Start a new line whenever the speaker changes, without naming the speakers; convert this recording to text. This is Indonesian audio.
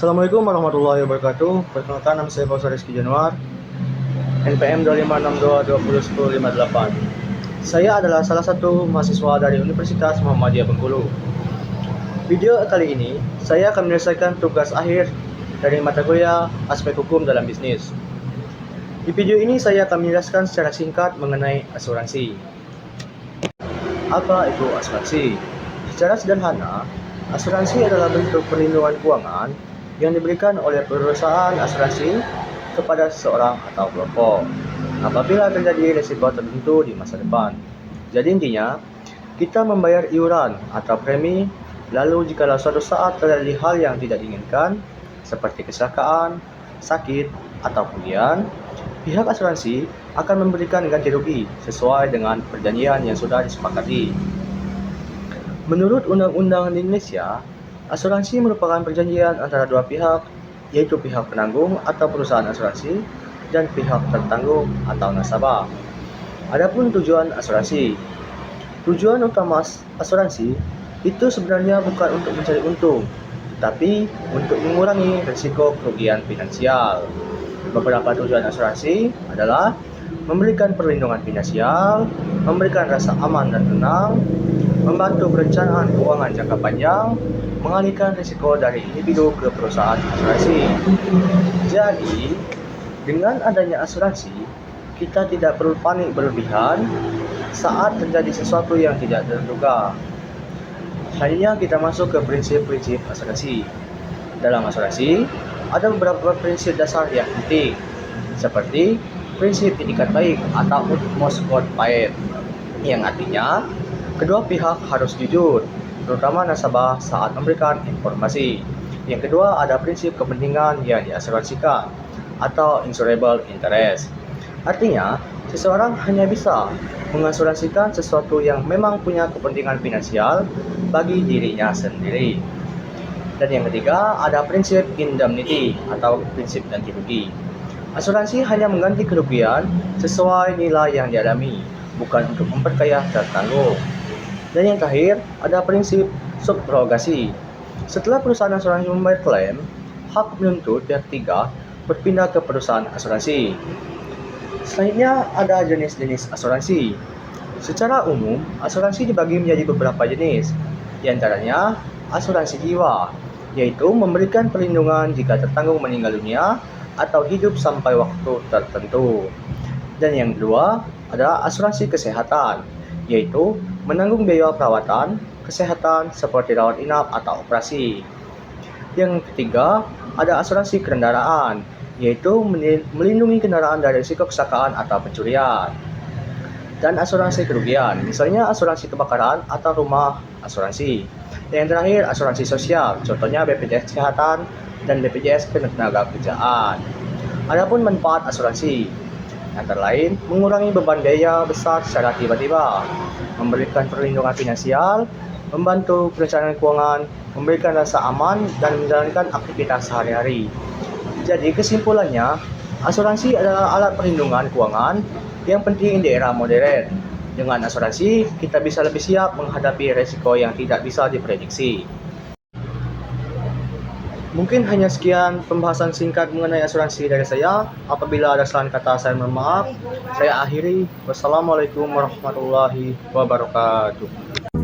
Assalamualaikum warahmatullahi wabarakatuh. Perkenalkan, nama saya Fauzan Rizky Januar, NPM 2562201058. Saya adalah salah satu mahasiswa dari Universitas Muhammadiyah Bengkulu. Video kali ini, saya akan menyelesaikan tugas akhir dari mata kuliah Aspek Hukum dalam Bisnis. Di video ini, saya akan menjelaskan secara singkat mengenai asuransi. Apa itu asuransi? Secara sederhana, asuransi adalah bentuk perlindungan keuangan yang diberikan oleh perusahaan asuransi kepada seseorang atau kelompok apabila terjadi risiko tertentu di masa depan. Jadi intinya, kita membayar iuran atau premi, lalu jika suatu saat terjadi hal yang tidak diinginkan seperti kecelakaan, sakit, atau kemudian pihak asuransi akan memberikan ganti rugi sesuai dengan perjanjian yang sudah disepakati. Menurut Undang-Undang di Indonesia, asuransi merupakan perjanjian antara dua pihak, yaitu pihak penanggung atau perusahaan asuransi dan pihak tertanggung atau nasabah. Adapun tujuan asuransi, tujuan utama asuransi itu sebenarnya bukan untuk mencari untung, tetapi untuk mengurangi risiko kerugian finansial. Beberapa tujuan asuransi adalah memberikan perlindungan finansial, memberikan rasa aman dan tenang, membantu perencanaan keuangan jangka panjang, mengalihkan risiko dari individu ke perusahaan asuransi. Jadi, dengan adanya asuransi, kita tidak perlu panik berlebihan saat terjadi sesuatu yang tidak terduga. Selanjutnya kita masuk ke prinsip-prinsip asuransi. Dalam asuransi, ada beberapa prinsip dasar yang penting, seperti prinsip itikat baik atau utmost good faith, yang artinya kedua pihak harus jujur, terutama nasabah saat memberikan informasi. Yang kedua, ada prinsip kepentingan yang diasuransikan atau insurable interest. Artinya, seseorang hanya bisa mengasuransikan sesuatu yang memang punya kepentingan finansial bagi dirinya sendiri. Dan yang ketiga, ada prinsip indemnity atau prinsip ganti rugi. Asuransi hanya mengganti kerugian sesuai nilai yang dialami, bukan untuk memperkaya tertanggung. Dan yang terakhir, ada prinsip subrogasi. Setelah perusahaan asuransi membayar klaim, hak menuntut pihak ketiga berpindah ke perusahaan asuransi. Selanjutnya, ada jenis-jenis asuransi. Secara umum, asuransi dibagi menjadi beberapa jenis. Di antaranya, asuransi jiwa, yaitu memberikan perlindungan jika tertanggung meninggal dunia atau hidup sampai waktu tertentu. Dan yang kedua, ada asuransi kesehatan, yaitu menanggung biaya perawatan kesehatan seperti rawat inap atau operasi. Yang ketiga, ada asuransi kendaraan, yaitu melindungi kendaraan dari risiko kecelakaan atau pencurian. Dan asuransi kerugian, misalnya asuransi kebakaran atau rumah asuransi. Dan yang terakhir, asuransi sosial, contohnya BPJS Kesehatan dan BPJS Ketenagakerjaan. Adapun manfaat asuransi, antara lain mengurangi beban biaya besar secara tiba-tiba, memberikan perlindungan finansial, membantu perencanaan keuangan, memberikan rasa aman, dan menjalankan aktivitas sehari-hari. Jadi kesimpulannya, asuransi adalah alat perlindungan keuangan yang penting di era modern. Dengan asuransi, kita bisa lebih siap menghadapi risiko yang tidak bisa diprediksi. Mungkin hanya sekian pembahasan singkat mengenai asuransi dari saya. Apabila ada kesalahan kata, saya mohon maaf. Saya akhiri. Wassalamualaikum warahmatullahi wabarakatuh.